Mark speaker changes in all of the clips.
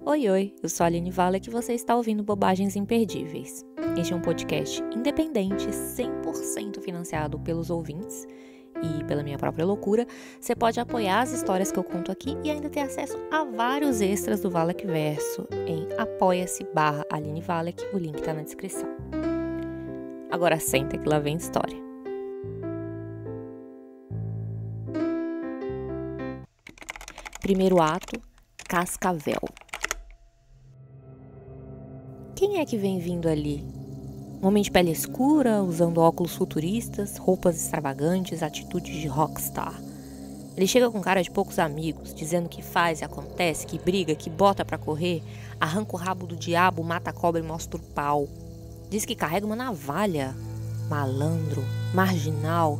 Speaker 1: Oi, oi, eu sou a Aline Valek e você está ouvindo Bobagens Imperdíveis. Este é um podcast independente, 100% financiado pelos ouvintes e pela minha própria loucura. Você pode apoiar as histórias que eu conto aqui e ainda ter acesso a vários extras do Valek Verso em apoia-se/Aline Valek, o link está na descrição. Agora senta que lá vem história. Primeiro ato, Cascavel. Quem é que vem vindo ali? Um homem de pele escura, usando óculos futuristas, roupas extravagantes, atitudes de rockstar. Ele chega com cara de poucos amigos, dizendo que faz e acontece, que briga, que bota pra correr, arranca o rabo do diabo, mata a cobra e mostra o pau. Diz que carrega uma navalha. Malandro, marginal.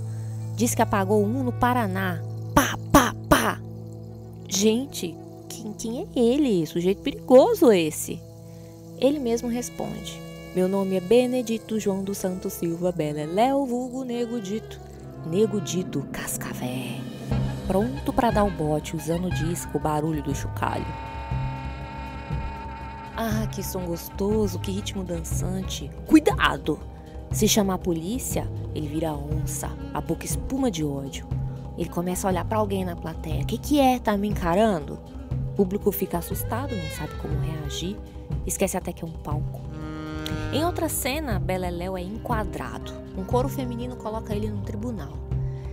Speaker 1: Diz que apagou um no Paraná. Pá, pá, pá. Gente, quem é ele? Sujeito perigoso esse. Ele mesmo responde: meu nome é Benedito João dos Santos Silva Beleléu, vulgo Nego Dito. Nego Dito, Cascavel. Pronto pra dar o bote, usando o disco, o barulho do chocalho. Ah, que som gostoso, que ritmo dançante. Cuidado! Se chamar a polícia, ele vira onça, a boca espuma de ódio. Ele começa a olhar pra alguém na plateia. Que é? Tá me encarando? O público fica assustado, não sabe como reagir. Esquece até que é um palco. Em outra cena, Beleléu é enquadrado. Um coro feminino coloca ele no tribunal.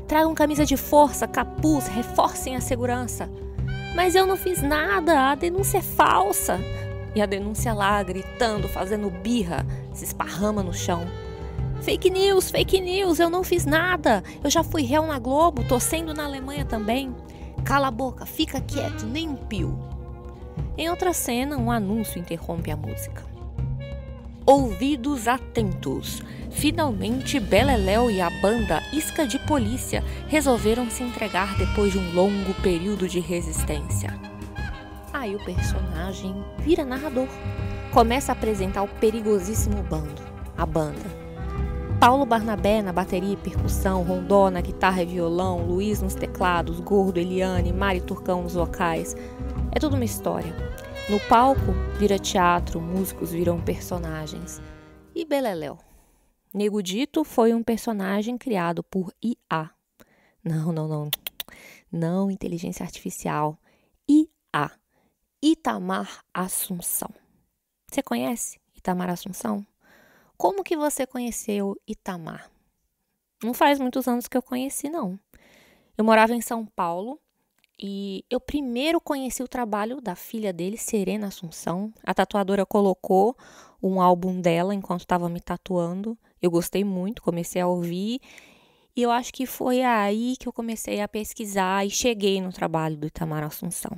Speaker 1: Tragam camisa de força, capuz, reforcem a segurança. Mas eu não fiz nada, a denúncia é falsa. E a denúncia lá, gritando, fazendo birra, se esparrama no chão. Fake news, eu não fiz nada. Eu já fui réu na Globo, tô sendo na Alemanha também. Cala a boca, fica quieto, nem um pio. Em outra cena, um anúncio interrompe a música. Ouvidos atentos. Finalmente, Beleléu e a banda Isca de Polícia resolveram se entregar depois de um longo período de resistência. Aí o personagem vira narrador. Começa a apresentar o perigosíssimo bando, a banda. Paulo Barnabé na bateria e percussão, Rondó na guitarra e violão, Luiz nos teclados, Gordo, Eliane, Mari Turcão nos vocais. É tudo uma história. No palco, vira teatro, músicos viram personagens. E Beleléu? Nego Dito foi um personagem criado por IA. Não inteligência artificial. IA. Itamar Assunção. Você conhece Itamar Assunção? Como que você conheceu Itamar? Não faz muitos anos que eu conheci, não. Eu morava em São Paulo e eu primeiro conheci o trabalho da filha dele, Serena Assunção. A tatuadora colocou um álbum dela enquanto estava me tatuando. Eu gostei muito, comecei a ouvir e eu acho que foi aí que eu comecei a pesquisar e cheguei no trabalho do Itamar Assunção.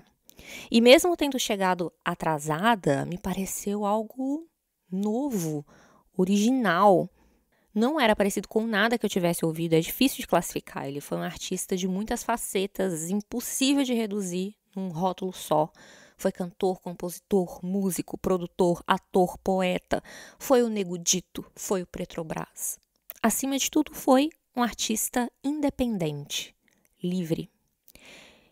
Speaker 1: E mesmo tendo chegado atrasada, me pareceu algo novo, original. Não era parecido com nada que eu tivesse ouvido, é difícil de classificar. Ele foi um artista de muitas facetas, impossível de reduzir num rótulo só. Foi cantor, compositor, músico, produtor, ator, poeta. Foi o Nego Dito, foi o Petrobras. Acima de tudo, foi um artista independente, livre.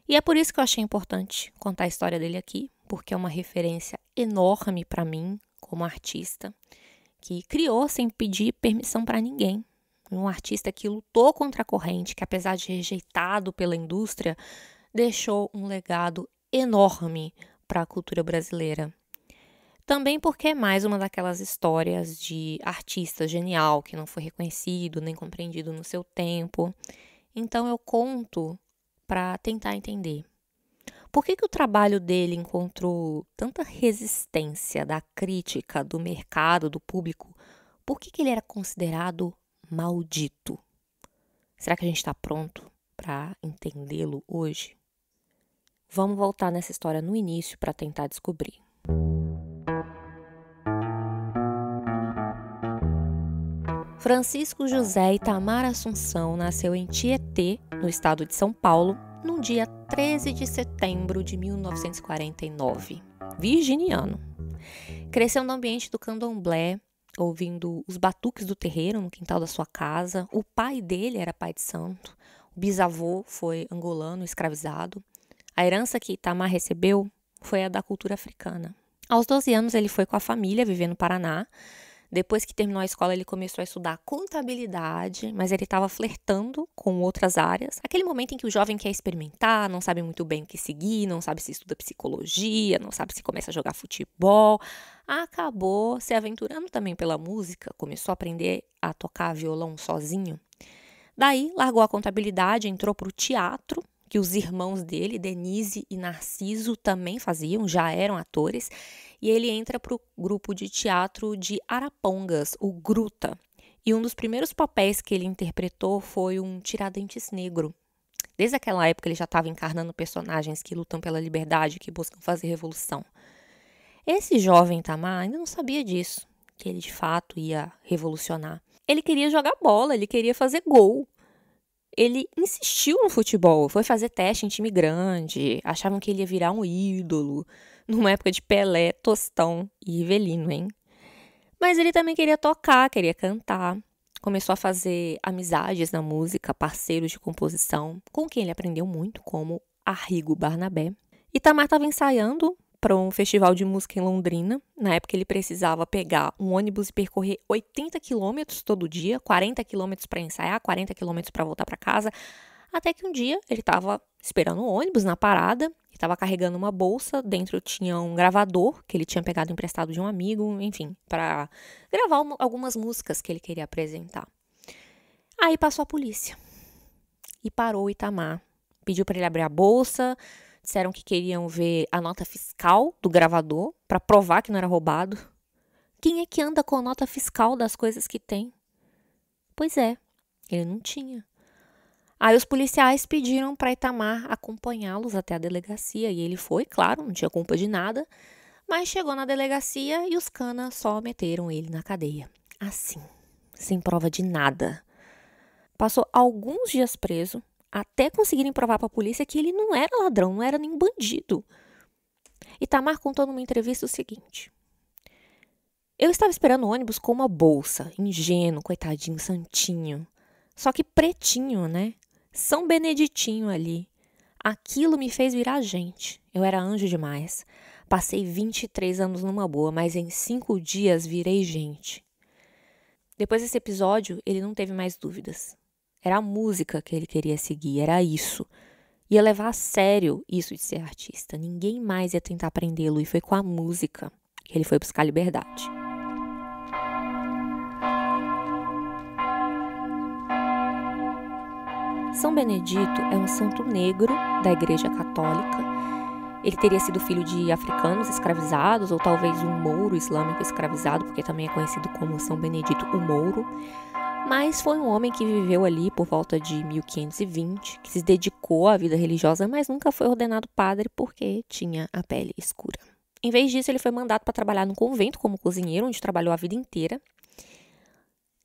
Speaker 1: E é por isso que eu achei importante contar a história dele aqui, porque é uma referência enorme para mim como artista, que criou sem pedir permissão para ninguém. Um artista que lutou contra a corrente, que apesar de rejeitado pela indústria, deixou um legado enorme para a cultura brasileira. Também porque é mais uma daquelas histórias de artista genial que não foi reconhecido nem compreendido no seu tempo. Então eu conto para tentar entender. Por que o trabalho dele encontrou tanta resistência da crítica, do mercado, do público? Por que ele era considerado maldito? Será que a gente está pronto para entendê-lo hoje? Vamos voltar nessa história no início para tentar descobrir. Francisco José Itamar Assunção nasceu em Tietê, no estado de São Paulo, no dia 13 de setembro de 1949, virginiano. Cresceu no ambiente do candomblé, ouvindo os batuques do terreiro no quintal da sua casa. O pai dele era pai de santo, o bisavô foi angolano, escravizado. A herança que Itamar recebeu foi a da cultura africana. Aos 12 anos, ele foi com a família viver no Paraná. Depois que terminou a escola, ele começou a estudar contabilidade, mas ele estava flertando com outras áreas. Aquele momento em que o jovem quer experimentar, não sabe muito bem o que seguir, não sabe se estuda psicologia, não sabe se começa a jogar futebol. Acabou se aventurando também pela música, começou a aprender a tocar violão sozinho. Daí, largou a contabilidade, entrou para o teatro, que os irmãos dele, Denise e Narciso, também faziam, já eram atores, e ele entra para o grupo de teatro de Arapongas, o Gruta. E um dos primeiros papéis que ele interpretou foi um Tiradentes negro. Desde aquela época ele já estava encarnando personagens que lutam pela liberdade, que buscam fazer revolução. Esse jovem Itamar ainda não sabia disso, que ele de fato ia revolucionar. Ele queria jogar bola, ele queria fazer gol. Ele insistiu no futebol, foi fazer teste em time grande, achavam que ele ia virar um ídolo, numa época de Pelé, Tostão e Rivelino, hein? Mas ele também queria tocar, queria cantar. Começou a fazer amizades na música, parceiros de composição, com quem ele aprendeu muito, como Arrigo Barnabé. Itamar estava ensaiando para um festival de música em Londrina. Na época ele precisava pegar um ônibus e percorrer 80 quilômetros todo dia, 40 quilômetros para ensaiar, 40 quilômetros para voltar para casa. Até que um dia ele estava esperando o ônibus na parada, estava carregando uma bolsa, dentro tinha um gravador que ele tinha pegado emprestado de um amigo, enfim, para gravar algumas músicas que ele queria apresentar. Aí passou a polícia e parou o Itamar, pediu para ele abrir a bolsa. Disseram que queriam ver a nota fiscal do gravador para provar que não era roubado. Quem é que anda com a nota fiscal das coisas que tem? Pois é, ele não tinha. Aí os policiais pediram para Itamar acompanhá-los até a delegacia e ele foi, claro, não tinha culpa de nada, mas chegou na delegacia e os canas só meteram ele na cadeia. Assim, sem prova de nada. Passou alguns dias preso, até conseguirem provar para a polícia que ele não era ladrão, não era nem bandido. Itamar contou numa entrevista o seguinte: eu estava esperando o ônibus com uma bolsa, ingênuo, coitadinho, santinho. Só que pretinho, né? São Beneditinho ali. Aquilo me fez virar gente. Eu era anjo demais. Passei 23 anos numa boa, mas em 5 dias virei gente. Depois desse episódio, ele não teve mais dúvidas. Era a música que ele queria seguir, era isso. Ia levar a sério isso de ser artista. Ninguém mais ia tentar prendê-lo e foi com a música que ele foi buscar liberdade. São Benedito é um santo negro da Igreja Católica. Ele teria sido filho de africanos escravizados ou talvez um mouro islâmico escravizado, porque também é conhecido como São Benedito o Mouro. Mas foi um homem que viveu ali por volta de 1520, que se dedicou à vida religiosa, mas nunca foi ordenado padre porque tinha a pele escura. Em vez disso, ele foi mandado para trabalhar num convento como cozinheiro, onde trabalhou a vida inteira.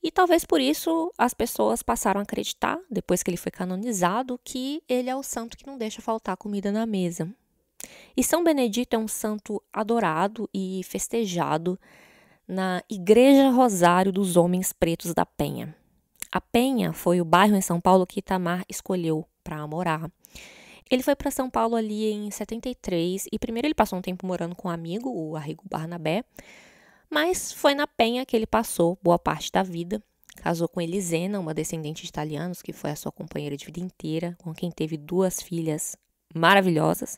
Speaker 1: E talvez por isso as pessoas passaram a acreditar, depois que ele foi canonizado, que ele é o santo que não deixa faltar comida na mesa. E São Benedito é um santo adorado e festejado na Igreja Rosário dos Homens Pretos da Penha. A Penha foi o bairro em São Paulo que Itamar escolheu para morar. Ele foi para São Paulo ali em 73 e primeiro ele passou um tempo morando com um amigo, o Arrigo Barnabé, mas foi na Penha que ele passou boa parte da vida. Casou com Elisena, uma descendente de italianos, que foi a sua companheira de vida inteira, com quem teve 2 filhas maravilhosas,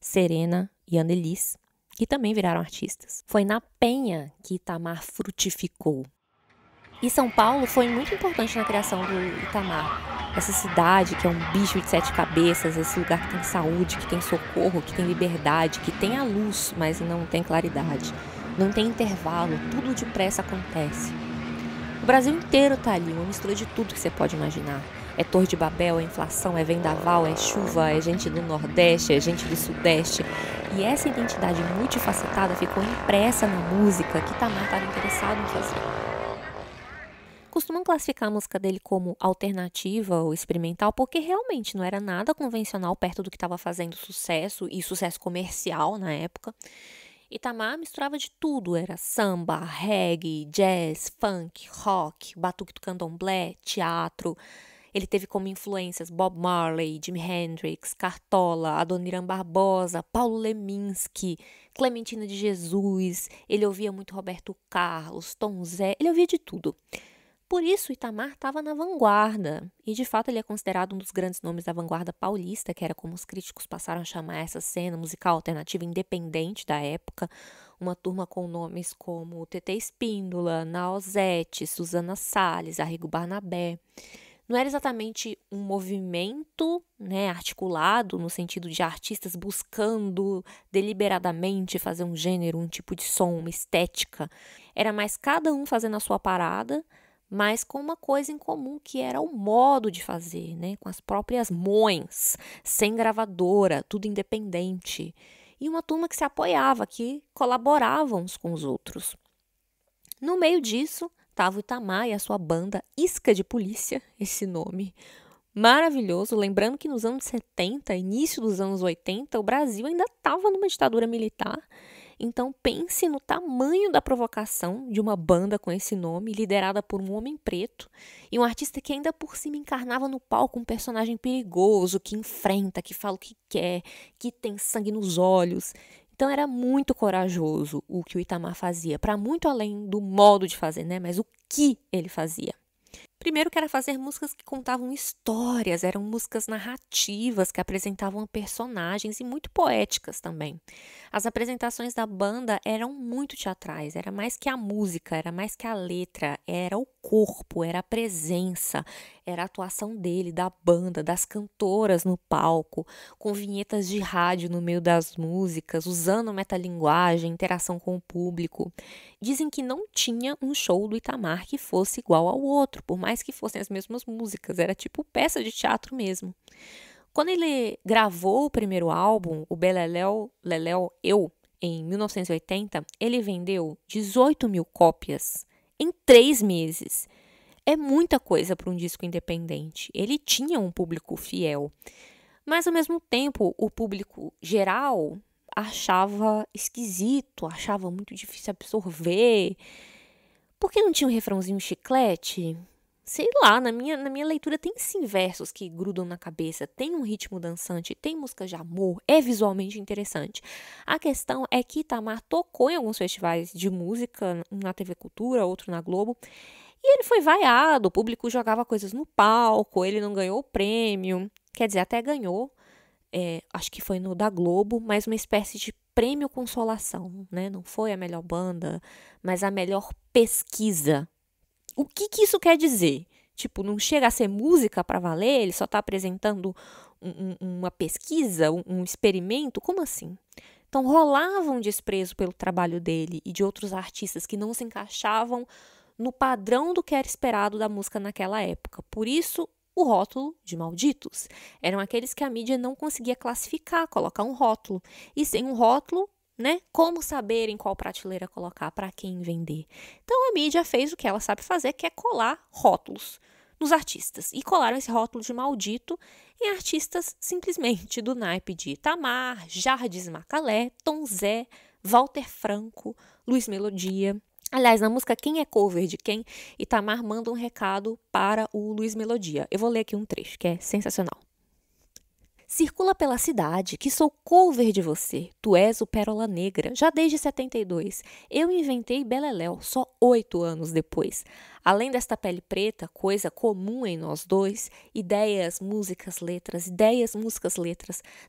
Speaker 1: Serena e Annelise, que também viraram artistas. Foi na Penha que Itamar frutificou. E São Paulo foi muito importante na criação do Itamar. Essa cidade que é um bicho de 7 cabeças, esse lugar que tem saúde, que tem socorro, que tem liberdade, que tem a luz, mas não tem claridade. Não tem intervalo, tudo depressa acontece. O Brasil inteiro tá ali, uma mistura de tudo que você pode imaginar. É Torre de Babel, é inflação, é vendaval, é chuva, é gente do Nordeste, é gente do Sudeste. E essa identidade multifacetada ficou impressa na música que Itamar estava interessado em fazer. Costumam classificar a música dele como alternativa ou experimental porque realmente não era nada convencional perto do que estava fazendo sucesso e sucesso comercial na época. Itamar misturava de tudo, era samba, reggae, jazz, funk, rock, batuque do candomblé, teatro. Ele teve como influências Bob Marley, Jimi Hendrix, Cartola, Adoniran Barbosa, Paulo Leminski, Clementina de Jesus. Ele ouvia muito Roberto Carlos, Tom Zé, ele ouvia de tudo. Por isso, Itamar estava na vanguarda, e de fato ele é considerado um dos grandes nomes da vanguarda paulista, que era como os críticos passaram a chamar essa cena musical alternativa independente da época, uma turma com nomes como Tetê Espíndola, Nausete, Susana Salles, Arrigo Barnabé. Não era exatamente um movimento, né, articulado no sentido de artistas buscando deliberadamente fazer um gênero, um tipo de som, uma estética. Era mais cada um fazendo a sua parada, mas com uma coisa em comum, que era o modo de fazer, né? Com as próprias mãos, sem gravadora, tudo independente. E uma turma que se apoiava, que colaborava uns com os outros. No meio disso, estava o Itamar e a sua banda Isca de Polícia, esse nome maravilhoso. Lembrando que nos anos 70, início dos anos 80, o Brasil ainda estava numa ditadura militar. Então pense no tamanho da provocação de uma banda com esse nome, liderada por um homem preto, e um artista que ainda por cima encarnava no palco um personagem perigoso, que enfrenta, que fala o que quer, que tem sangue nos olhos. Então era muito corajoso o que o Itamar fazia, para muito além do modo de fazer, né? Mas o que ele fazia. Primeiro que era fazer músicas que contavam histórias, eram músicas narrativas que apresentavam personagens e muito poéticas também. As apresentações da banda eram muito teatrais, era mais que a música, era mais que a letra, era o corpo, era a presença, era a atuação dele, da banda, das cantoras no palco, com vinhetas de rádio no meio das músicas, usando metalinguagem, interação com o público. Dizem que não tinha um show do Itamar que fosse igual ao outro, por mais que fossem as mesmas músicas, era tipo peça de teatro mesmo. Quando ele gravou o primeiro álbum, o Beleléu, Leléu, Eu, em 1980, ele vendeu 18 mil cópias em 3 meses. É muita coisa para um disco independente. Ele tinha um público fiel, mas ao mesmo tempo o público geral achava esquisito, achava muito difícil absorver. Por que não tinha um refrãozinho chiclete? Sei lá, na minha leitura tem sim versos que grudam na cabeça, tem um ritmo dançante, tem música de amor, é visualmente interessante. A questão é que Itamar tocou em alguns festivais de música, um na TV Cultura, outro na Globo, e ele foi vaiado, o público jogava coisas no palco, ele não ganhou o prêmio, quer dizer, até ganhou, acho que foi no da Globo, mas uma espécie de prêmio consolação, né? Não foi a melhor banda, mas a melhor pesquisa. O que isso quer dizer? Tipo, não chega a ser música para valer, ele só está apresentando uma pesquisa, um experimento? Como assim? Então, rolava um desprezo pelo trabalho dele e de outros artistas que não se encaixavam no padrão do que era esperado da música naquela época. Por isso, o rótulo de malditos. Eram aqueles que a mídia não conseguia classificar, colocar um rótulo. E sem um rótulo, né? Como saber em qual prateleira colocar, para quem vender? Então a mídia fez o que ela sabe fazer, que é colar rótulos nos artistas. E colaram esse rótulo de maldito em artistas simplesmente do naipe de Itamar, Jardim Macalé, Tom Zé, Walter Franco, Luiz Melodia. Aliás, na música Quem é Cover de Quem, Itamar manda um recado para o Luiz Melodia. Eu vou ler aqui um trecho, que é sensacional. Circula pela cidade que sou cover de você, tu és o Pérola Negra, já desde 72. Eu inventei Beleléu só 8 anos depois. Além desta pele preta, coisa comum em nós dois, ideias, músicas, letras,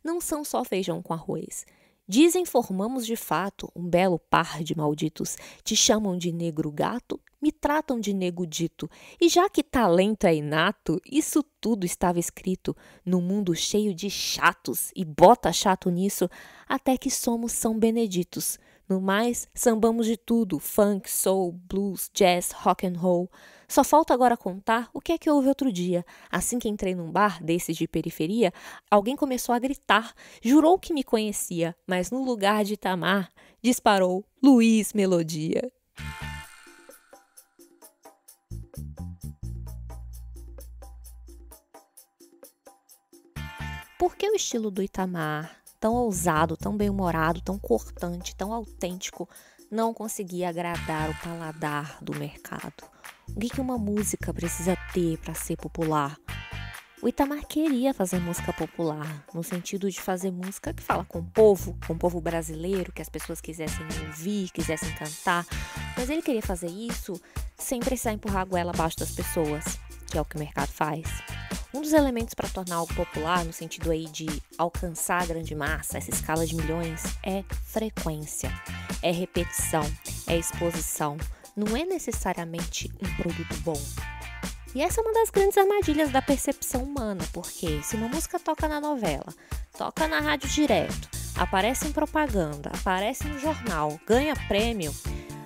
Speaker 1: não são só feijão com arroz. Dizem formamos de fato um belo par de malditos, te chamam de negro gato, me tratam de nego dito, e já que talento é inato, isso tudo estava escrito num mundo cheio de chatos, e bota chato nisso, até que somos São Beneditos. No mais, sambamos de tudo, funk, soul, blues, jazz, rock and roll. Só falta agora contar o que é que houve outro dia. Assim que entrei num bar desses de periferia, alguém começou a gritar, jurou que me conhecia, mas no lugar de Itamar, disparou Luiz Melodia. Por que o estilo do Itamar, tão ousado, tão bem-humorado, tão cortante, tão autêntico, não conseguia agradar o paladar do mercado? O que uma música precisa ter para ser popular? O Itamar queria fazer música popular, no sentido de fazer música que fala com o povo brasileiro, que as pessoas quisessem ouvir, quisessem cantar, mas ele queria fazer isso sem precisar empurrar a goela abaixo das pessoas, que é o que o mercado faz. Um dos elementos para tornar algo popular, no sentido aí de alcançar a grande massa, essa escala de milhões, é frequência, é repetição, é exposição. Não é necessariamente um produto bom. E essa é uma das grandes armadilhas da percepção humana, porque se uma música toca na novela, toca na rádio direto, aparece em propaganda, aparece no jornal, ganha prêmio,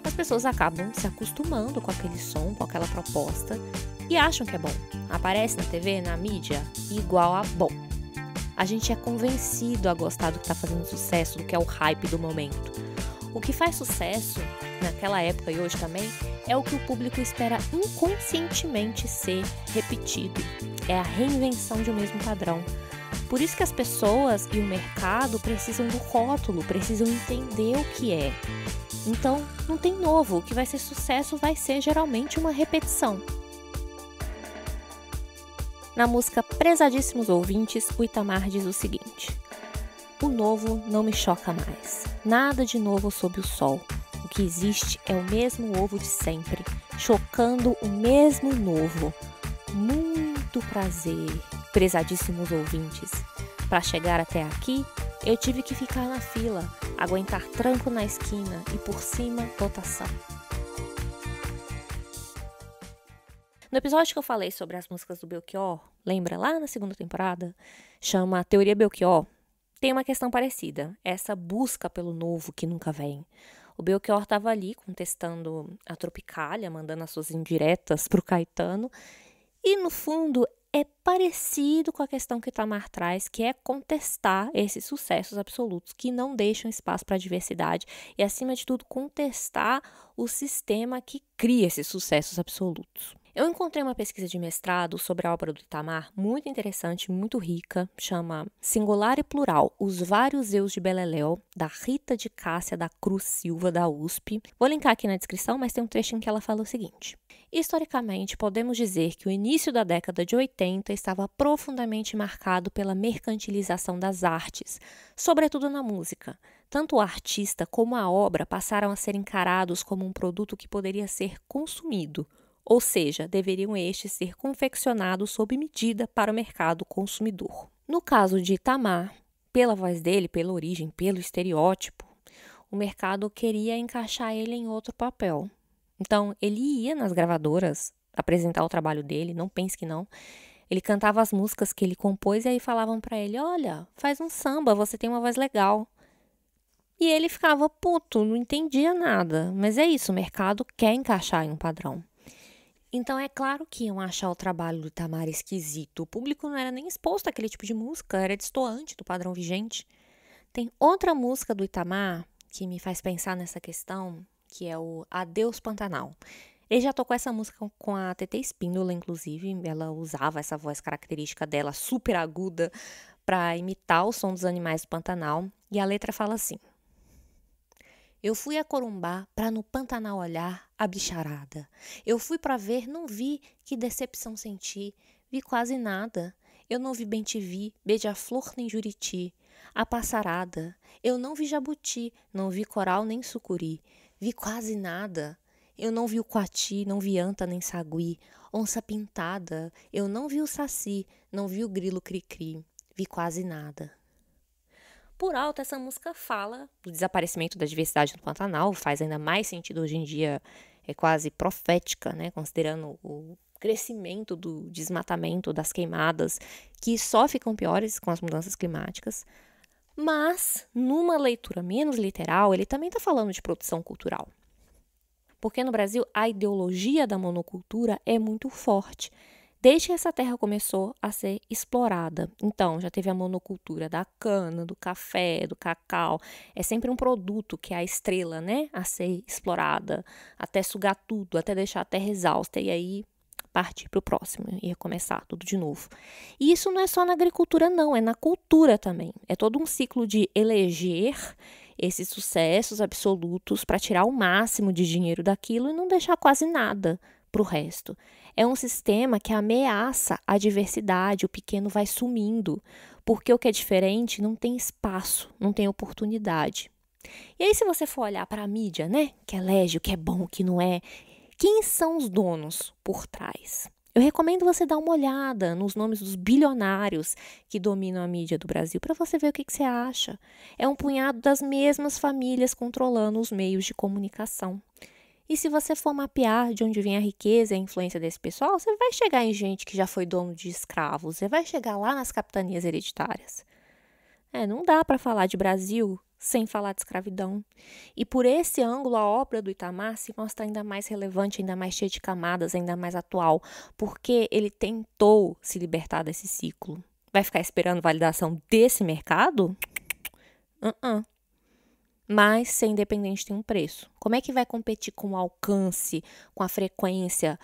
Speaker 1: as pessoas acabam se acostumando com aquele som, com aquela proposta e acham que é bom. Aparece na TV, na mídia, igual a bom. A gente é convencido a gostar do que está fazendo sucesso, do que é o hype do momento. O que faz sucesso, naquela época e hoje também, é o que o público espera inconscientemente ser repetido. É a reinvenção de um mesmo padrão. Por isso que as pessoas e o mercado precisam do rótulo, precisam entender o que é. Então, não tem novo. O que vai ser sucesso vai ser geralmente uma repetição. Na música Prezadíssimos Ouvintes, o Itamar diz o seguinte: o novo não me choca mais. Nada de novo sob o sol. O que existe é o mesmo ovo de sempre, chocando o mesmo novo. Muito prazer, prezadíssimos ouvintes. Para chegar até aqui, eu tive que ficar na fila, aguentar tranco na esquina e por cima votação. No episódio que eu falei sobre as músicas do Belchior, lembra lá na segunda temporada? Chama Teoria Belchior. Tem uma questão parecida, essa busca pelo novo que nunca vem. O Belchior estava ali contestando a Tropicália, mandando as suas indiretas para o Caetano, e no fundo é parecido com a questão que Itamar traz, que é contestar esses sucessos absolutos que não deixam espaço para a diversidade e, acima de tudo, contestar o sistema que cria esses sucessos absolutos. Eu encontrei uma pesquisa de mestrado sobre a obra do Itamar, muito interessante, muito rica, chama Singular e Plural, Os Vários Eus de Beleléu, da Rita de Cássia da Cruz Silva, da USP. Vou linkar aqui na descrição, mas tem um trechinho que ela fala o seguinte: historicamente, podemos dizer que o início da década de 80 estava profundamente marcado pela mercantilização das artes, sobretudo na música. Tanto o artista como a obra passaram a ser encarados como um produto que poderia ser consumido, ou seja, deveriam estes ser confeccionados sob medida para o mercado consumidor. No caso de Itamar, pela voz dele, pela origem, pelo estereótipo, o mercado queria encaixar ele em outro papel. Então, ele ia nas gravadoras apresentar o trabalho dele, não pense que não. Ele cantava as músicas que ele compôs e aí falavam para ele: olha, faz um samba, você tem uma voz legal. E ele ficava puto, não entendia nada. Mas é isso, o mercado quer encaixar em um padrão. Então é claro que iam achar o trabalho do Itamar esquisito. O público não era nem exposto àquele tipo de música, era destoante do padrão vigente. Tem outra música do Itamar que me faz pensar nessa questão, que é o Adeus Pantanal. Ele já tocou essa música com a TT Espíndola, inclusive. Ela usava essa voz característica dela, super aguda, para imitar o som dos animais do Pantanal. E a letra fala assim: eu fui a Corumbá pra no Pantanal olhar a bicharada. Eu fui pra ver, não vi, que decepção senti. Vi quase nada. Eu não vi bem-te-vi, beija-flor nem juriti. A passarada. Eu não vi jabuti, não vi coral nem sucuri. Vi quase nada. Eu não vi o coati, não vi anta nem sagui. Onça pintada. Eu não vi o saci, não vi o grilo cri-cri. Vi quase nada. Por alto, essa música fala do desaparecimento da diversidade no Pantanal, faz ainda mais sentido hoje em dia, é quase profética, né? Considerando o crescimento do desmatamento, das queimadas, que só ficam piores com as mudanças climáticas. Mas, numa leitura menos literal, ele também está falando de produção cultural. Porque no Brasil, a ideologia da monocultura é muito forte, desde que essa terra começou a ser explorada. Então, já teve a monocultura da cana, do café, do cacau. É sempre um produto que é a estrela, né, a ser explorada, até sugar tudo, até deixar a terra exausta. E aí, partir para o próximo e recomeçar tudo de novo. E isso não é só na agricultura, não. É na cultura também. É todo um ciclo de eleger esses sucessos absolutos para tirar o máximo de dinheiro daquilo e não deixar quase nada para o resto. É um sistema que ameaça a diversidade, o pequeno vai sumindo, porque o que é diferente não tem espaço, não tem oportunidade. E aí, se você for olhar para a mídia, né, que elege o que é bom, o que não é, quem são os donos por trás? Eu recomendo você dar uma olhada nos nomes dos bilionários que dominam a mídia do Brasil para você ver o que você acha. É um punhado das mesmas famílias controlando os meios de comunicação. E se você for mapear de onde vem a riqueza e a influência desse pessoal, você vai chegar em gente que já foi dono de escravos, você vai chegar lá nas capitanias hereditárias. Não dá para falar de Brasil sem falar de escravidão. E por esse ângulo, a obra do Itamar se mostra ainda mais relevante, ainda mais cheia de camadas, ainda mais atual, porque ele tentou se libertar desse ciclo. Vai ficar esperando validação desse mercado? Mas ser independente tem um preço. Como é que vai competir com o alcance, com a frequência,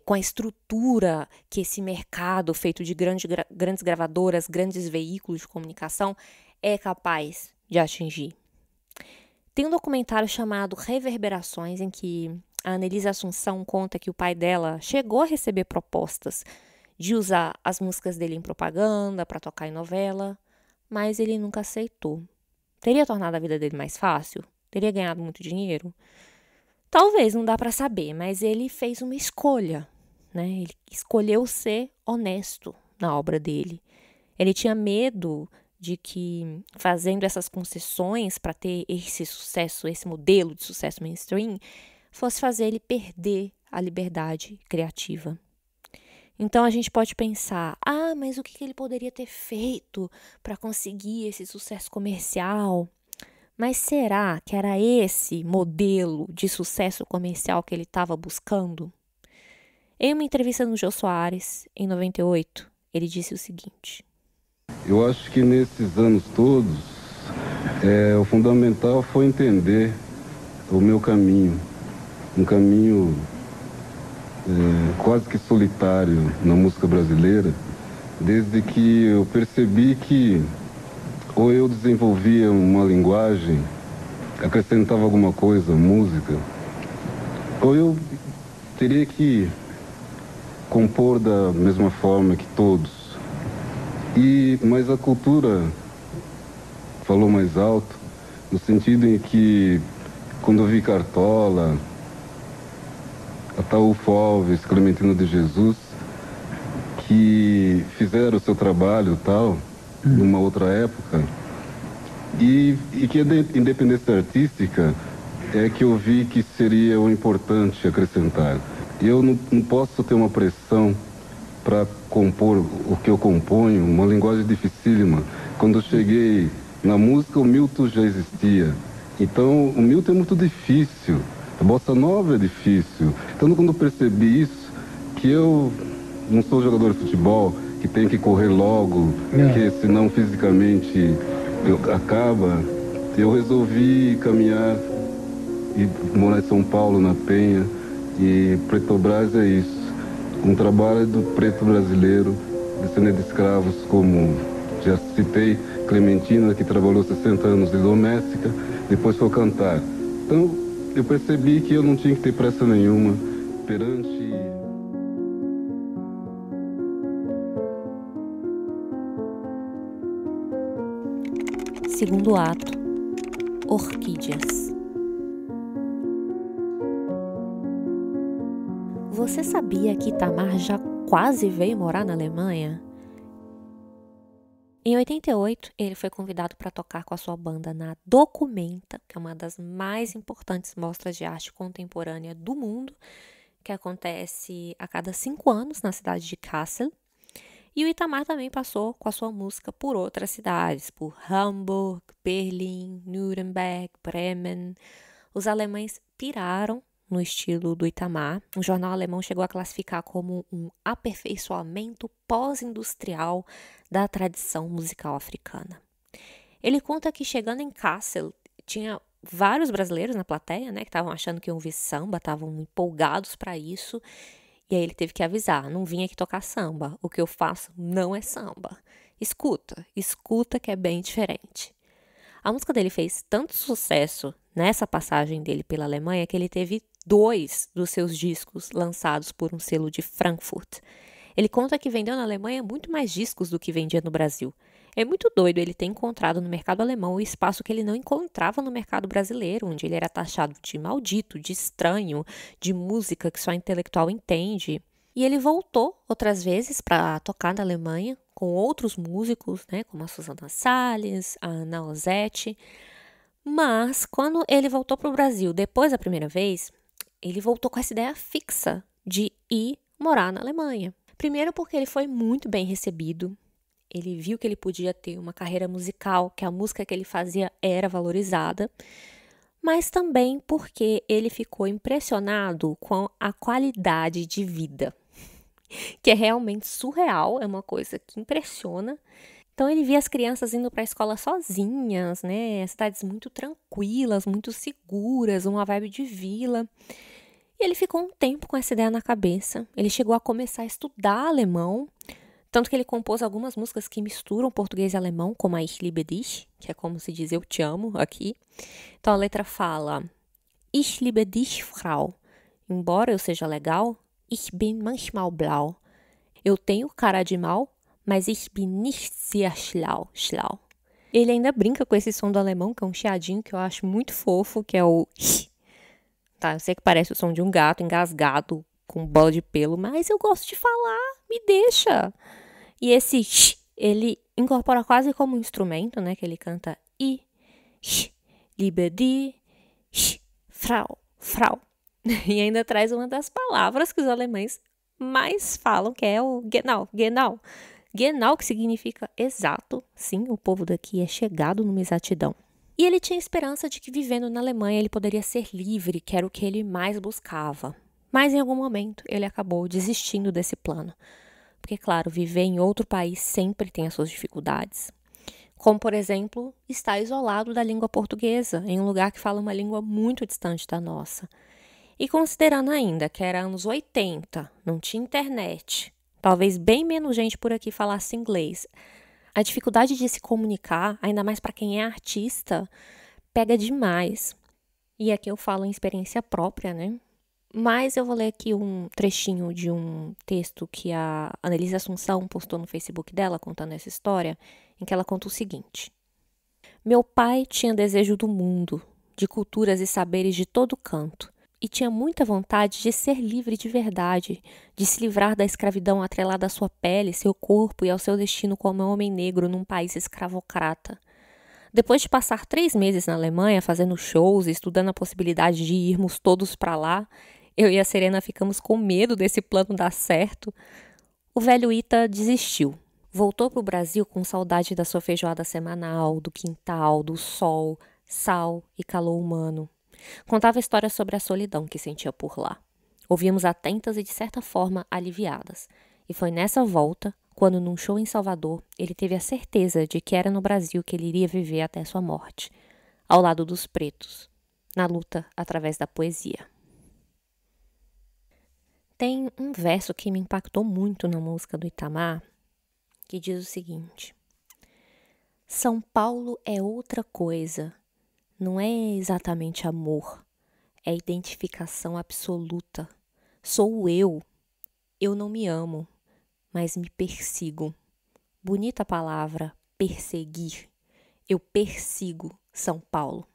Speaker 1: com a estrutura que esse mercado feito de grandes gravadoras, grandes veículos de comunicação é capaz de atingir? Tem um documentário chamado Reverberações, em que a Annelise Assunção conta que o pai dela chegou a receber propostas de usar as músicas dele em propaganda, para tocar em novela, mas ele nunca aceitou. Teria tornado a vida dele mais fácil? Teria ganhado muito dinheiro? Talvez, não dá para saber, mas ele fez uma escolha, né? Ele escolheu ser honesto na obra dele. Ele tinha medo de que, fazendo essas concessões para ter esse sucesso, esse modelo de sucesso mainstream, fosse fazer ele perder a liberdade criativa. Então a gente pode pensar, mas o que ele poderia ter feito para conseguir esse sucesso comercial? Mas será que era esse modelo de sucesso comercial que ele estava buscando? Em uma entrevista no Jô Soares, em 98, ele disse o seguinte:
Speaker 2: Eu acho que nesses anos todos, o fundamental foi entender o meu caminho, um caminho quase que solitário na música brasileira, desde que eu percebi que ou eu desenvolvia uma linguagem, acrescentava alguma coisa, música, ou eu teria que compor da mesma forma que todos. Mas a cultura falou mais alto, no sentido em que, quando eu vi Cartola, Ataúfo Alves, Clementina de Jesus, que fizeram o seu trabalho tal, numa outra época, e que a independência artística é que eu vi que seria o importante acrescentar. Eu não posso ter uma pressão para compor o que eu componho, uma linguagem dificílima. Quando eu cheguei na música, o Milton já existia. Então, o Milton é muito difícil. A bossa nova é difícil. Então, quando eu percebi isso, que eu não sou jogador de futebol, que tem que correr logo, que senão fisicamente acaba, eu resolvi caminhar e morar em São Paulo, na Penha. E Petrobras é isso. Um trabalho do preto brasileiro, descendente de escravos, como já citei, Clementina, que trabalhou 60 anos de doméstica, depois foi cantar. Então, eu percebi que eu não tinha que ter pressa nenhuma perante...
Speaker 1: Segundo ato, Orquídeas. Você sabia que Itamar já quase veio morar na Alemanha? Em 88, ele foi convidado para tocar com a sua banda na Documenta, que é uma das mais importantes mostras de arte contemporânea do mundo, que acontece a cada 5 anos na cidade de Kassel. E o Itamar também passou com a sua música por outras cidades, por Hamburg, Berlim, Nuremberg, Bremen. Os alemães piraram no estilo do Itamar. O jornal alemão chegou a classificar como um aperfeiçoamento pós-industrial da tradição musical africana. Ele conta que, chegando em Kassel, tinha vários brasileiros na plateia, né, que estavam achando que iam ouvir samba, estavam empolgados para isso. E aí ele teve que avisar: não vim aqui tocar samba, o que eu faço não é samba. Escuta que é bem diferente. A música dele fez tanto sucesso nessa passagem dele pela Alemanha que ele teve 2 dos seus discos lançados por um selo de Frankfurt. Ele conta que vendeu na Alemanha muito mais discos do que vendia no Brasil. É muito doido ele ter encontrado no mercado alemão o espaço que ele não encontrava no mercado brasileiro, onde ele era taxado de maldito, de estranho, de música que só intelectual entende. E ele voltou outras vezes para tocar na Alemanha com outros músicos, né, como a Susanna Salles, a Ana Ozzetti. Mas quando ele voltou para o Brasil depois da primeira vez, ele voltou com essa ideia fixa de ir morar na Alemanha. Primeiro porque ele foi muito bem recebido. Ele viu que ele podia ter uma carreira musical, que a música que ele fazia era valorizada, mas também porque ele ficou impressionado com a qualidade de vida, que é realmente surreal, é uma coisa que impressiona. Então ele via as crianças indo para a escola sozinhas, né? Cidades muito tranquilas, muito seguras, uma vibe de vila. E ele ficou um tempo com essa ideia na cabeça. Ele chegou a começar a estudar alemão, tanto que ele compôs algumas músicas que misturam português e alemão, como a Ich liebe dich, que é como se diz eu te amo aqui. Então a letra fala: Ich liebe dich, Frau. Embora eu seja legal, ich bin manchmal blau. Eu tenho cara de mal, mas ich bin nicht sehr schlau. Ele ainda brinca com esse som do alemão, que é um chiadinho que eu acho muito fofo, que é o sh. Tá, eu sei que parece o som de um gato engasgado com bola de pelo, mas eu gosto de falar, me deixa. E esse sh, ele incorpora quase como um instrumento, né? Que ele canta ich liebe die, Frau. E ainda traz uma das palavras que os alemães mais falam, que é o genau. Genau, que significa exato. Sim, o povo daqui é chegado numa exatidão. E ele tinha esperança de que vivendo na Alemanha ele poderia ser livre, que era o que ele mais buscava. Mas em algum momento ele acabou desistindo desse plano. Porque, claro, viver em outro país sempre tem as suas dificuldades. Como, por exemplo, estar isolado da língua portuguesa, em um lugar que fala uma língua muito distante da nossa. E considerando ainda que era anos 80, não tinha internet, talvez bem menos gente por aqui falasse inglês, a dificuldade de se comunicar, ainda mais para quem é artista, pega demais. E aqui eu falo em experiência própria, né? Mas eu vou ler aqui um trechinho de um texto que a Annelise Assunção postou no Facebook dela, contando essa história, em que ela conta o seguinte: Meu pai tinha desejo do mundo, de culturas e saberes de todo canto, e tinha muita vontade de ser livre de verdade, de se livrar da escravidão atrelada à sua pele, seu corpo e ao seu destino como homem negro num país escravocrata. Depois de passar 3 meses na Alemanha, fazendo shows e estudando a possibilidade de irmos todos para lá, eu e a Serena ficamos com medo desse plano dar certo. O velho Ita desistiu. Voltou para o Brasil com saudade da sua feijoada semanal, do quintal, do sol, sal e calor humano. Contava histórias sobre a solidão que sentia por lá. Ouvíamos atentas e, de certa forma, aliviadas. E foi nessa volta, quando num show em Salvador, ele teve a certeza de que era no Brasil que ele iria viver até sua morte, ao lado dos pretos, na luta através da poesia. Tem um verso que me impactou muito na música do Itamar, que diz o seguinte: São Paulo é outra coisa. Não é exatamente amor, é identificação absoluta. Sou eu. Eu não me amo, mas me persigo. Bonita palavra, perseguir. Eu persigo São Paulo.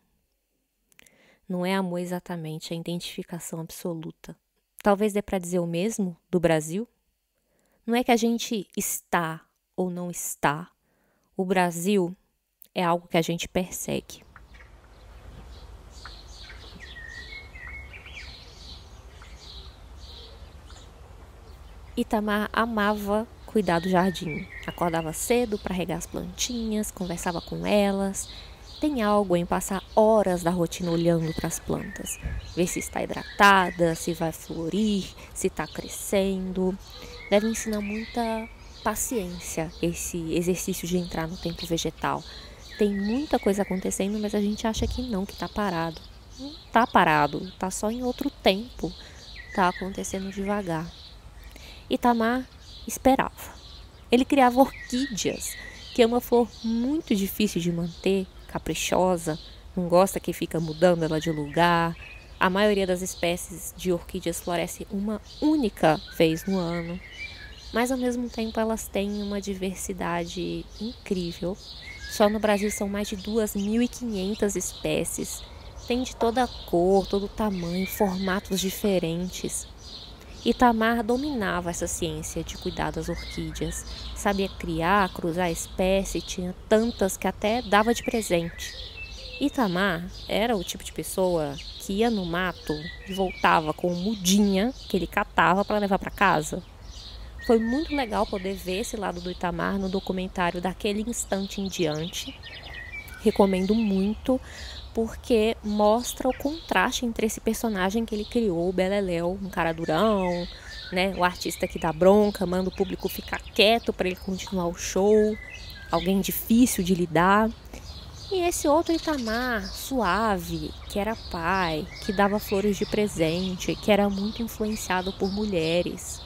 Speaker 1: Não é amor exatamente, é identificação absoluta. Talvez dê para dizer o mesmo do Brasil. Não é que a gente está ou não está. O Brasil é algo que a gente persegue. Itamar amava cuidar do jardim. Acordava cedo para regar as plantinhas, conversava com elas. Tem algo em passar horas da rotina olhando para as plantas. Ver se está hidratada, se vai florir, se está crescendo. Deve ensinar muita paciência esse exercício de entrar no tempo vegetal. Tem muita coisa acontecendo, mas a gente acha que não, que está parado. Não está parado, está só em outro tempo. Está acontecendo devagar. Itamar esperava. Ele criava orquídeas, que é uma flor muito difícil de manter caprichosa, não gosta que fica mudando ela de lugar. A maioria das espécies de orquídeas floresce uma única vez no ano, mas ao mesmo tempo elas têm uma diversidade incrível. Só no Brasil são mais de 2.500 espécies, tem de toda cor, todo tamanho, formatos diferentes. Itamar dominava essa ciência de cuidar das orquídeas, sabia criar, cruzar espécie, tinha tantas que até dava de presente. Itamar era o tipo de pessoa que ia no mato e voltava com mudinha que ele catava para levar para casa. Foi muito legal poder ver esse lado do Itamar no documentário Daquele Instante em Diante. Recomendo muito, porque mostra o contraste entre esse personagem que ele criou, o Beleléu, um cara durão, né? O artista que dá bronca, manda o público ficar quieto para ele continuar o show, alguém difícil de lidar. E esse outro Itamar, suave, que era pai, que dava flores de presente, que era muito influenciado por mulheres.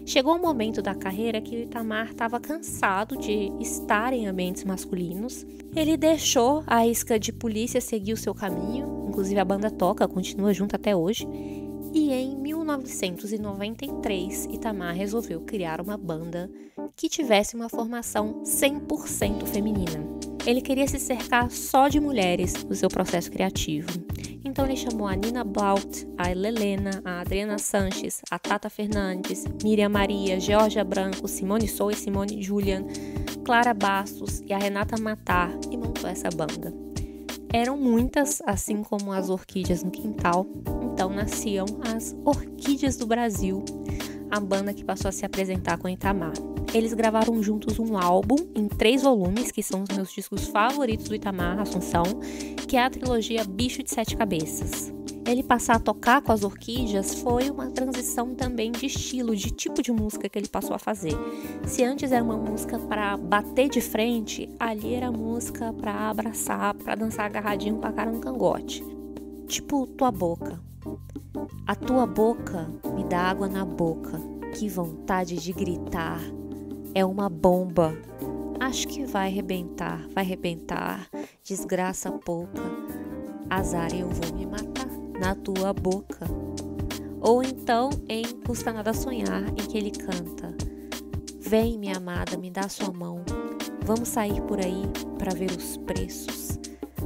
Speaker 1: Chegou um momento da carreira que o Itamar estava cansado de estar em ambientes masculinos. Ele deixou a isca de polícia seguir o seu caminho, inclusive a banda toca, continua junto até hoje. E em 1993, Itamar resolveu criar uma banda que tivesse uma formação 100% feminina. Ele queria se cercar só de mulheres no seu processo criativo. Então ele chamou a Nina Blaut, a Helena, a Adriana Sanches, a Tata Fernandes, Miriam Maria, Georgia Branco, Simone Sou e Simone Julian, Clara Bastos e a Renata Matar e montou essa banda. Eram muitas, assim como as orquídeas no quintal, então nasciam as Orquídeas do Brasil, a banda que passou a se apresentar com Itamar. Eles gravaram juntos um álbum em 3 volumes, que são os meus discos favoritos do Itamar Assunção, que é a trilogia Bicho de 7 Cabeças. Ele passar a tocar com as orquídeas foi uma transição também de estilo, de tipo de música que ele passou a fazer. Se antes era uma música para bater de frente, ali era música para abraçar, para dançar agarradinho com a cara no cangote. Tipo Tua Boca. A tua boca me dá água na boca, que vontade de gritar. É uma bomba. Acho que vai arrebentar, desgraça pouca. Azar, eu vou me matar na tua boca. Ou então em Custa Nada Sonhar, em que ele canta: vem, minha amada, me dá sua mão. Vamos sair por aí para ver os preços.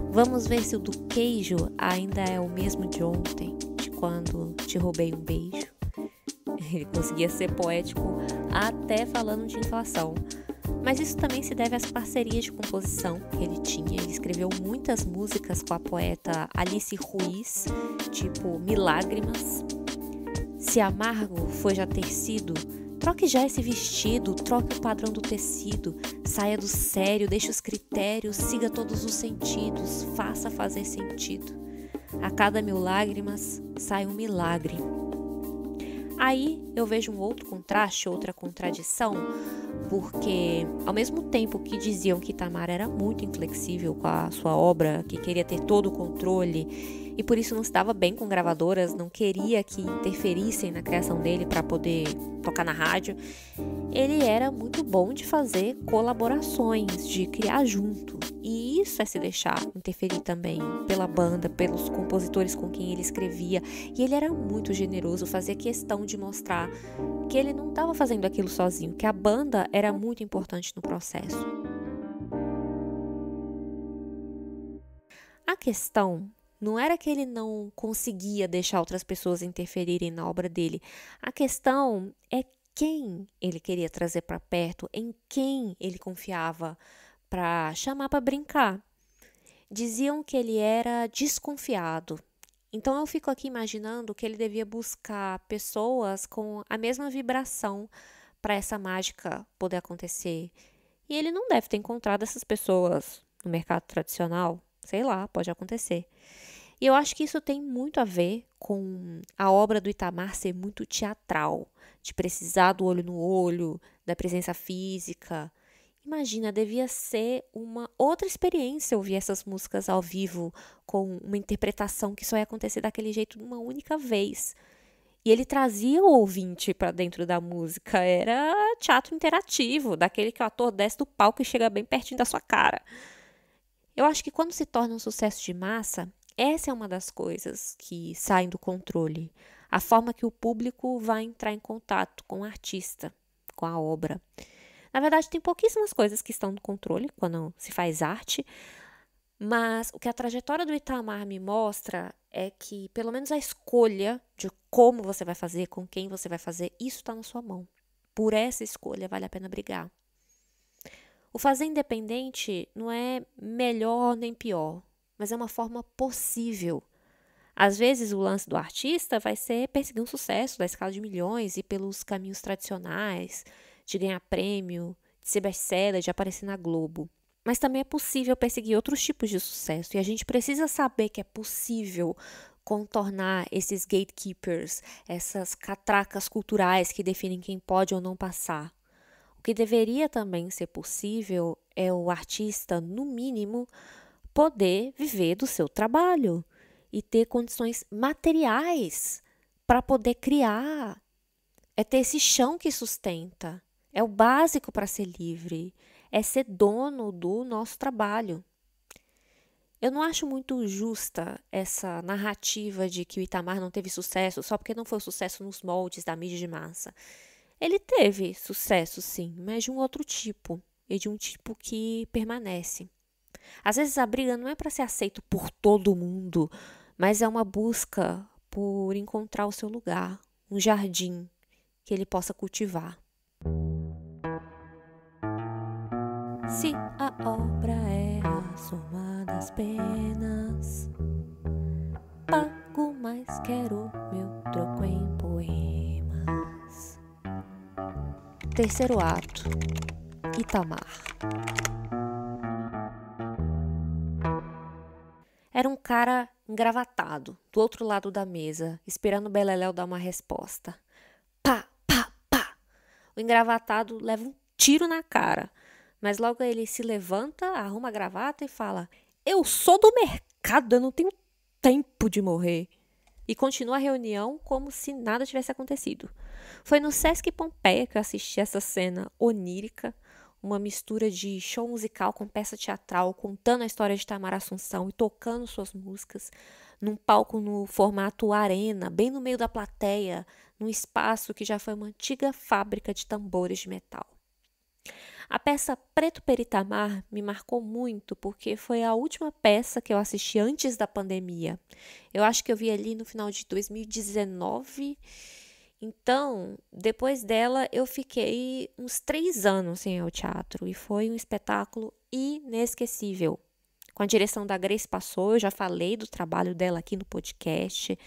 Speaker 1: Vamos ver se o do queijo ainda é o mesmo de ontem, de quando te roubei um beijo. Ele conseguia ser poético até falando de inflação. Mas isso também se deve às parcerias de composição que ele tinha. Ele escreveu muitas músicas com a poeta Alice Ruiz, tipo Milágrimas. Se amargo foi já ter sido, troque já esse vestido, troque o padrão do tecido, saia do sério, deixe os critérios, siga todos os sentidos, faça fazer sentido. A cada 1000 lágrimas sai um milagre. Aí eu vejo um outro contraste, outra contradição, porque ao mesmo tempo que diziam que Itamar era muito inflexível com a sua obra, que queria ter todo o controle e por isso não se dava bem com gravadoras, não queria que interferissem na criação dele para poder tocar na rádio, ele era muito bom de fazer colaborações, de criar junto. E isso é se deixar interferir também pela banda, pelos compositores com quem ele escrevia. E ele era muito generoso, fazia questão de mostrar que ele não estava fazendo aquilo sozinho, que a banda era muito importante no processo. A questão não era que ele não conseguia deixar outras pessoas interferirem na obra dele. A questão é quem ele queria trazer para perto, em quem ele confiava para chamar para brincar. Diziam que ele era desconfiado. Então eu fico aqui imaginando que ele devia buscar pessoas com a mesma vibração para essa mágica poder acontecer. E ele não deve ter encontrado essas pessoas no mercado tradicional. Sei lá, pode acontecer. E eu acho que isso tem muito a ver com a obra do Itamar ser muito teatral, de precisar do olho no olho, da presença física. Imagina, devia ser uma outra experiência ouvir essas músicas ao vivo, com uma interpretação que só ia acontecer daquele jeito uma única vez. E ele trazia o ouvinte para dentro da música. Era teatro interativo, daquele que o ator desce do palco e chega bem pertinho da sua cara. Eu acho que quando se torna um sucesso de massa, essa é uma das coisas que saem do controle. A forma que o público vai entrar em contato com o artista, com a obra. Na verdade, tem pouquíssimas coisas que estão no controle quando se faz arte, mas o que a trajetória do Itamar me mostra é que, pelo menos a escolha de como você vai fazer, com quem você vai fazer, isso está na sua mão. Por essa escolha vale a pena brigar. O fazer independente não é melhor nem pior, mas é uma forma possível. Às vezes o lance do artista vai ser perseguir um sucesso da escala de milhões e pelos caminhos tradicionais, de ganhar prêmio, de ser best-seller, de aparecer na Globo. Mas também é possível perseguir outros tipos de sucesso. E a gente precisa saber que é possível contornar esses gatekeepers, essas catracas culturais que definem quem pode ou não passar. O que deveria também ser possível é o artista, no mínimo, poder viver do seu trabalho e ter condições materiais para poder criar. É ter esse chão que sustenta. É o básico para ser livre. É ser dono do nosso trabalho. Eu não acho muito justa essa narrativa de que o Itamar não teve sucesso só porque não foi sucesso nos moldes da mídia de massa. Ele teve sucesso, sim, mas de um outro tipo, e de um tipo que permanece. Às vezes a briga não é para ser aceito por todo mundo, mas é uma busca por encontrar o seu lugar, um jardim que ele possa cultivar. Se a obra é a soma das penas, pago, mas quero meu troco em poemas. Terceiro ato, Itamar. Era um cara engravatado, do outro lado da mesa, esperando o Beleléu dar uma resposta. Pá, pá, pá! O engravatado leva um tiro na cara, mas logo ele se levanta, arruma a gravata e fala: eu sou do mercado, eu não tenho tempo de morrer. E continua a reunião como se nada tivesse acontecido. Foi no Sesc Pompeia que eu assisti essa cena onírica, uma mistura de show musical com peça teatral, contando a história de Itamar Assunção e tocando suas músicas, num palco no formato arena, bem no meio da plateia, num espaço que já foi uma antiga fábrica de tambores de metal. A peça Preto per Itamar me marcou muito porque foi a última peça que eu assisti antes da pandemia. Eu acho que eu vi ali no final de 2019. Então, depois dela, eu fiquei uns 3 anos sem ir ao teatro e foi um espetáculo inesquecível. Com a direção da Grace Passou, eu já falei do trabalho dela aqui no podcast.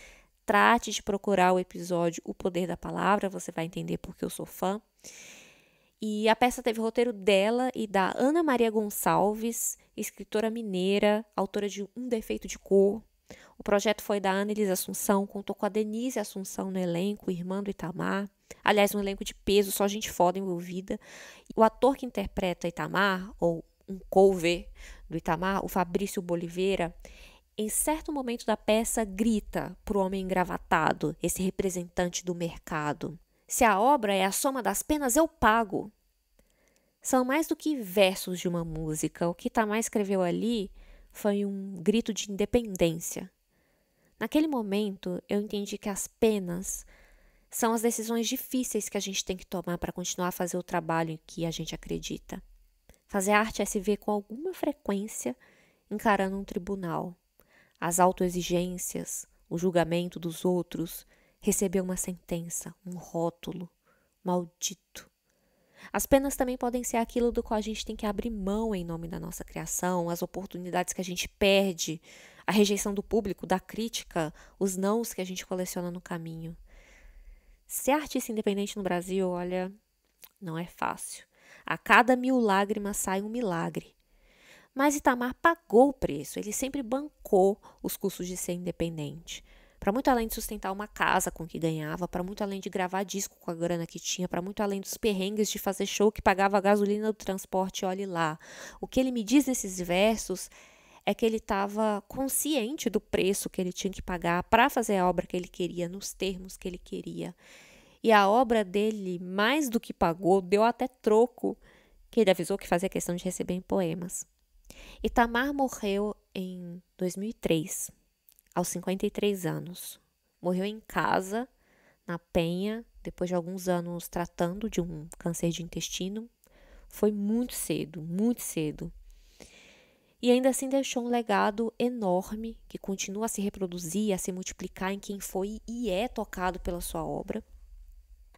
Speaker 1: Trate de procurar o episódio O Poder da Palavra, você vai entender porque eu sou fã. E a peça teve o roteiro dela e da Ana Maria Gonçalves, escritora mineira, autora de Um Defeito de Cor. O projeto foi da Ana Elisa Assunção, contou com a Denise Assunção no elenco, irmã do Itamar. Aliás, um elenco de peso, só gente foda envolvida. O ator que interpreta Itamar, ou um cover do Itamar, o Fabrício Boliveira, em certo momento da peça grita pro homem engravatado, esse representante do mercado: se a obra é a soma das penas, eu pago. São mais do que versos de uma música. O que Itamar escreveu ali foi um grito de independência. Naquele momento, eu entendi que as penas são as decisões difíceis que a gente tem que tomar para continuar a fazer o trabalho em que a gente acredita. Fazer arte é se ver com alguma frequência encarando um tribunal. As autoexigências, o julgamento dos outros, receber uma sentença, um rótulo, maldito. As penas também podem ser aquilo do qual a gente tem que abrir mão em nome da nossa criação, as oportunidades que a gente perde, a rejeição do público, da crítica, os nãos que a gente coleciona no caminho. Ser artista independente no Brasil, olha, não é fácil. A cada 1000 lágrimas sai um milagre. Mas Itamar pagou o preço, ele sempre bancou os custos de ser independente. Para muito além de sustentar uma casa com o que ganhava, para muito além de gravar disco com a grana que tinha, para muito além dos perrengues de fazer show que pagava a gasolina do transporte, olhe lá. O que ele me diz nesses versos é que ele estava consciente do preço que ele tinha que pagar para fazer a obra que ele queria, nos termos que ele queria. E a obra dele, mais do que pagou, deu até troco, que ele avisou que fazia questão de receber em poemas. Itamar morreu em 2003, aos 53 anos. Morreu em casa, na Penha, depois de alguns anos tratando de um câncer de intestino. Foi muito cedo, muito cedo. E ainda assim deixou um legado enorme, que continua a se reproduzir, a se multiplicar em quem foi e é tocado pela sua obra.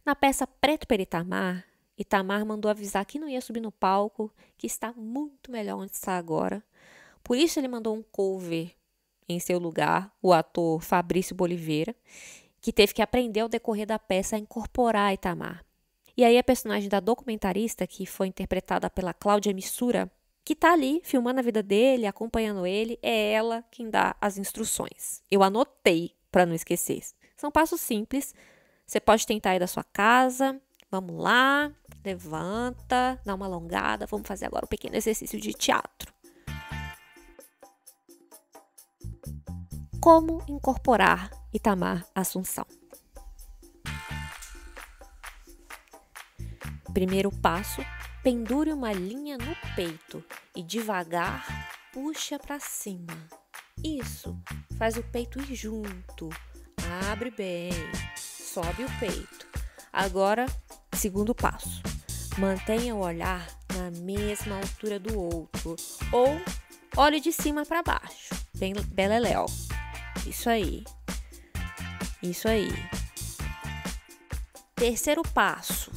Speaker 1: Na peça Preto per Itamar, Itamar mandou avisar que não ia subir no palco, que está muito melhor onde está agora. Por isso ele mandou um cover em seu lugar, o ator Fabrício Boliveira, que teve que aprender ao decorrer da peça a incorporar Itamar. E aí a personagem da documentarista, que foi interpretada pela Cláudia Missura, que está ali filmando a vida dele, acompanhando ele, é ela quem dá as instruções. Eu anotei para não esquecer. São passos simples. Você pode tentar ir da sua casa. Vamos lá, levanta, dá uma alongada. Vamos fazer agora um pequeno exercício de teatro. Como incorporar Itamar Assunção? Primeiro passo, pendure uma linha no peito e devagar puxa para cima. Isso, faz o peito ir junto. Abre bem, sobe o peito. Agora, segundo passo, mantenha o olhar na mesma altura do outro ou olhe de cima para baixo, bem beleléu. Isso aí. Isso aí. Terceiro passo.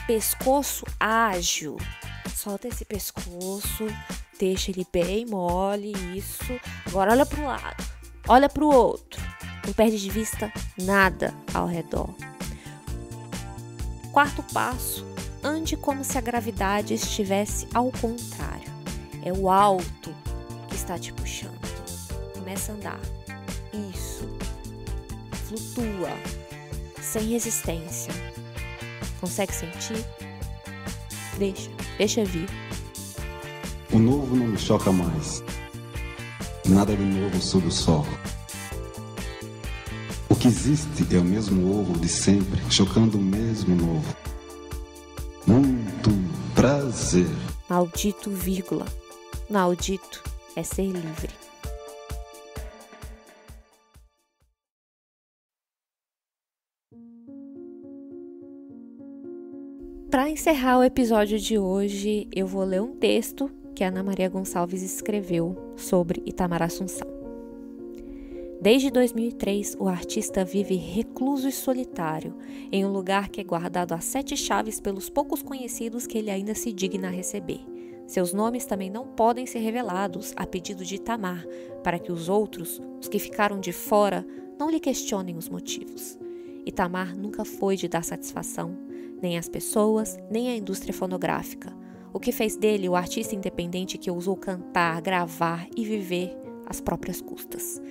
Speaker 1: Pescoço ágil. Solta esse pescoço, deixa ele bem mole, isso. Agora olha para um lado, olha para o outro. Não perde de vista nada ao redor. Quarto passo, ande como se a gravidade estivesse ao contrário. É o alto que está te puxando. Começa a andar. Isso. Flutua, sem resistência. Consegue sentir? Deixa vir.
Speaker 2: O novo não me choca mais. Nada de novo sob o sol. O que existe é o mesmo ovo de sempre, chocando o mesmo novo. Muito prazer.
Speaker 1: Maldito, vírgula. Maldito é ser livre. Para encerrar o episódio de hoje, eu vou ler um texto que a Ana Maria Gonçalves escreveu sobre Itamar Assunção. Desde 2003, o artista vive recluso e solitário, em um lugar que é guardado a 7 chaves pelos poucos conhecidos que ele ainda se digna a receber. Seus nomes também não podem ser revelados a pedido de Itamar, para que os outros, os que ficaram de fora, não lhe questionem os motivos. Itamar nunca foi de dar satisfação, nem às pessoas, nem à indústria fonográfica, o que fez dele o artista independente que ousou cantar, gravar e viver às próprias custas.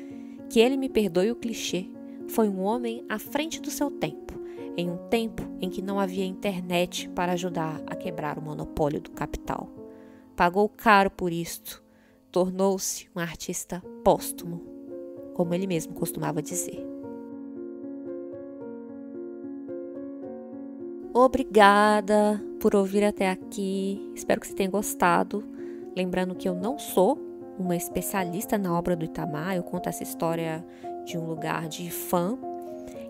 Speaker 1: Que ele me perdoe o clichê, foi um homem à frente do seu tempo, em um tempo em que não havia internet para ajudar a quebrar o monopólio do capital. Pagou caro por isto, tornou-se um artista póstumo, como ele mesmo costumava dizer. Obrigada por ouvir até aqui, espero que você tenha gostado. Lembrando que eu não sou uma especialista na obra do Itamar, eu conto essa história de um lugar de fã.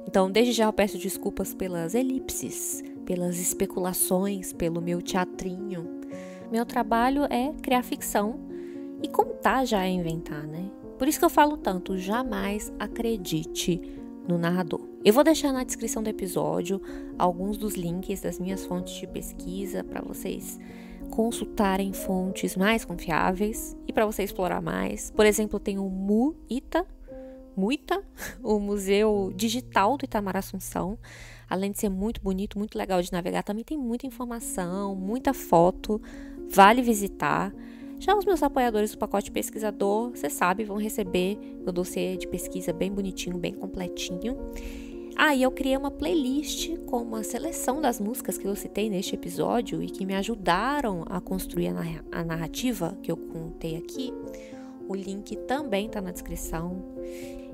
Speaker 1: Então, desde já eu peço desculpas pelas elipses, pelas especulações, pelo meu teatrinho. Meu trabalho é criar ficção e contar já é inventar, né? Por isso que eu falo tanto, jamais acredite no narrador. Eu vou deixar na descrição do episódio alguns dos links das minhas fontes de pesquisa para vocês consultarem fontes mais confiáveis e para você explorar mais. Por exemplo, tem o MUITA, o Museu Digital do Itamar Assunção. Além de ser muito bonito, muito legal de navegar, também tem muita informação, muita foto, vale visitar. Já os meus apoiadores do pacote pesquisador, você sabe, vão receber meu dossiê de pesquisa bem bonitinho, bem completinho. E eu criei uma playlist com uma seleção das músicas que eu citei neste episódio e que me ajudaram a construir a narrativa que eu contei aqui. O link também está na descrição.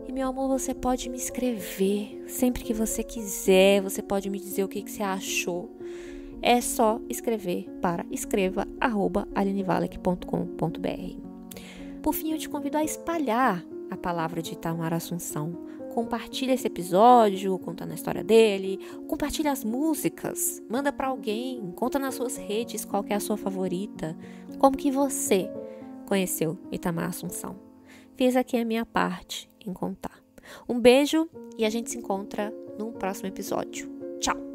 Speaker 1: E, meu amor, você pode me escrever sempre que você quiser. Você pode me dizer o que você achou. É só escrever para escreva@alinevalek.com.br. Por fim, eu te convido a espalhar a palavra de Itamar Assunção. Compartilha esse episódio, contando a história dele. Compartilha as músicas. Manda para alguém. Conta nas suas redes qual que é a sua favorita. Como que você conheceu Itamar Assunção? Fiz aqui a minha parte em contar. Um beijo e a gente se encontra no próximo episódio. Tchau!